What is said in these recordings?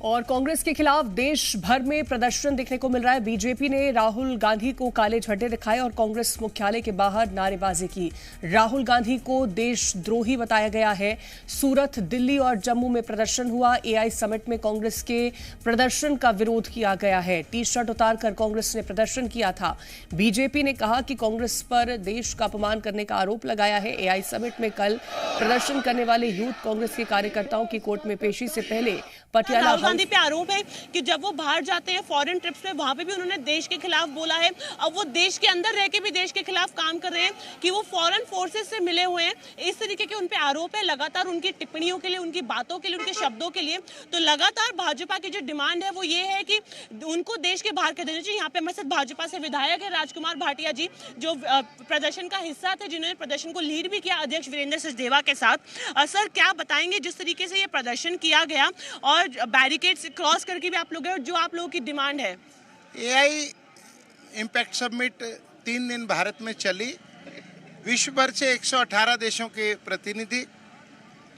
और कांग्रेस के खिलाफ देश भर में प्रदर्शन देखने को मिल रहा है। बीजेपी ने राहुल गांधी को काले झंडे दिखाए और कांग्रेस मुख्यालय के बाहर नारेबाजी की। राहुल गांधी को देशद्रोही बताया गया है। सूरत, दिल्ली और जम्मू में प्रदर्शन हुआ। एआई समिट में कांग्रेस के प्रदर्शन का विरोध किया गया है। टी शर्ट उतारकर कांग्रेस ने प्रदर्शन किया था। बीजेपी ने कहा कि कांग्रेस पर देश का अपमान करने का आरोप लगाया है। एआई समिट में कल प्रदर्शन करने वाले यूथ कांग्रेस के कार्यकर्ताओं की कोर्ट में पेशी से पहले पटियाला राहुल गांधी पे आरोप है कि जब वो बाहर जाते हैं फॉरेन ट्रिप्स पे, वहां पे भी उन्होंने देश के खिलाफ बोला है। अब वो देश के अंदर रह के भी देश के खिलाफ काम कर रहे हैं कि वो फॉरेन फोर्सेस से मिले हुए हैं। इस तरीके के उन पे आरोप है लगातार, उनकी टिप्पणियों के लिए, उनकी बातों के लिए, उनके शब्दों के लिए। तो लगातार भाजपा की जो डिमांड है वो ये है कि उनको देश के बाहर कर देना चाहिए। यहाँ पे हमारे साथ भाजपा से विधायक है राजकुमार भाटिया जी, जो प्रदर्शन का हिस्सा थे, जिन्होंने प्रदर्शन को लीड भी किया अध्यक्ष वीरेंद्र सचदेवा के साथ। सर, क्या बताएंगे जिस तरीके से ये प्रदर्शन किया गया और बैरिकेड क्रॉस करके भी आप लोग गए, जो आप लोगों की डिमांड है? एआई इम्पैक्ट समिट 3 दिन भारत में चली। विश्व भर से 118 देशों के प्रतिनिधि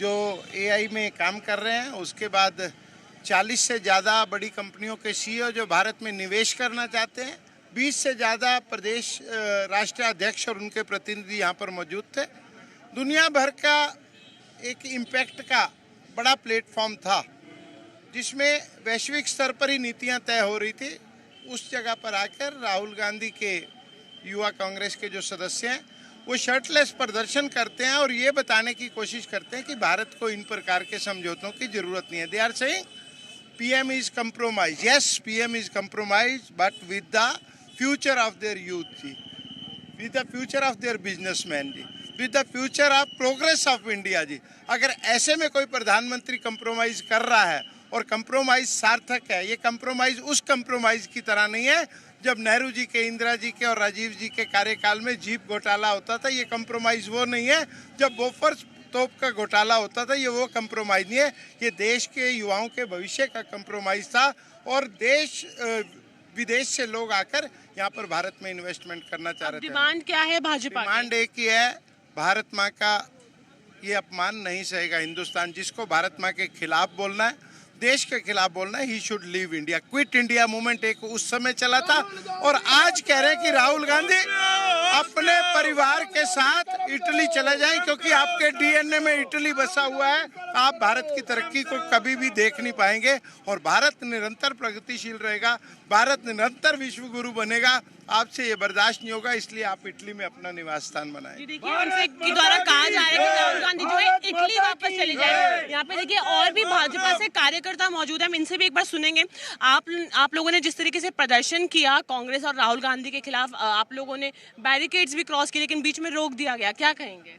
जो एआई में काम कर रहे हैं, उसके बाद 40 से ज़्यादा बड़ी कंपनियों के सीईओ जो भारत में निवेश करना चाहते हैं, 20 से ज़्यादा प्रदेश राष्ट्रीय अध्यक्ष और उनके प्रतिनिधि यहाँ पर मौजूद थे। दुनिया भर का एक इम्पैक्ट का बड़ा प्लेटफॉर्म था जिसमें वैश्विक स्तर पर ही नीतियां तय हो रही थी। उस जगह पर आकर राहुल गांधी के युवा कांग्रेस के जो सदस्य हैं वो शर्टलेस प्रदर्शन करते हैं और ये बताने की कोशिश करते हैं कि भारत को इन प्रकार के समझौतों की जरूरत नहीं है। They are saying PM is compromise. Yes, PM is compromise, but with the future of their youth जी, with the future of their businessman जी, with the future of progress of India जी। अगर ऐसे में कोई प्रधानमंत्री कंप्रोमाइज कर रहा है और कंप्रोमाइज सार्थक है, ये कंप्रोमाइज उस कंप्रोमाइज की तरह नहीं है जब नेहरू जी के, इंदिरा जी के और राजीव जी के कार्यकाल में जीप घोटाला होता था। ये कंप्रोमाइज वो नहीं है जब बोफर्स तोप का घोटाला होता था। ये वो कंप्रोमाइज नहीं है, ये देश के युवाओं के भविष्य का कंप्रोमाइज था। और देश विदेश से लोग आकर यहाँ पर भारत में इन्वेस्टमेंट करना चाह रहे थे। डिमांड क्या है भाजपा? डिमांड एक ही है, भारत माँ का ये अपमान नहीं सहेगा हिंदुस्तान। जिसको भारत माँ के खिलाफ बोलना है, देश के खिलाफ बोलना है, he should leave India. Quit India movement एक उस समय चला था और आज कह रहे हैं कि राहुल गांधी अपने परिवार के साथ इटली चले जाएं, क्योंकि आपके डीएनए में इटली बसा हुआ है। आप भारत की तरक्की को कभी भी देख नहीं पाएंगे और भारत निरंतर प्रगतिशील रहेगा, भारत निरंतर विश्व गुरु बनेगा। आपसे ये बर्दाश्त नहीं होगा, इसलिए आप इटली में अपना निवास स्थान बनाएं। देखिए, उनसे के द्वारा कहा जा रहा है कि राहुल गांधी जो है इटली वापस चले जाए। यहाँ पे देखिए और भी भाजपा से कार्यकर्ता मौजूद है, हम इनसे भी एक बार सुनेंगे। आप लोगों ने जिस तरीके से प्रदर्शन किया कांग्रेस और राहुल गांधी के खिलाफ, आप लोगों ने बैरिकेड्स भी क्रॉस किए लेकिन बीच में रोक दिया गया, क्या कहेंगे?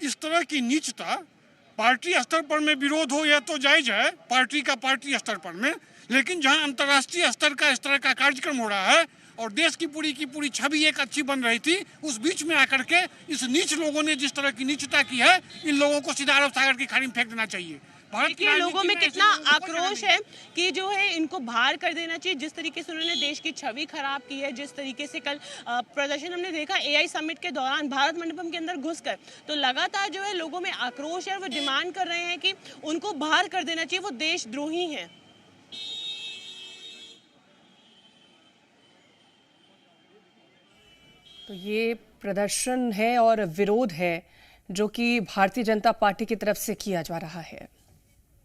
इस तरह की नीचता पार्टी स्तर पर में विरोध हो, यह तो जायज है पार्टी स्तर पर में, लेकिन जहां अंतर्राष्ट्रीय स्तर का इस तरह का कार्यक्रम हो रहा है और देश की पूरी छवि एक अच्छी बन रही थी, उस बीच में आकर के इस नीच लोगों ने जिस तरह की नीचता की है, इन लोगों को सीधा अरब सागर की खाड़ी में फेंक देना चाहिए। देखिए लोगों में कितना आक्रोश है कि जो है इनको बाहर कर देना चाहिए। जिस तरीके से उन्होंने देश की छवि खराब की है, जिस तरीके से कल प्रदर्शन हमने देखा एआई समिट के दौरान भारत मंडपम के अंदर घुसकर, तो लगातार जो है लोगों में आक्रोश है। वो डिमांड कर रहे हैं कि उनको बाहर कर देना चाहिए, वो देशद्रोही हैं। तो ये प्रदर्शन है और विरोध है जो कि भारतीय जनता पार्टी की तरफ से किया जा रहा है।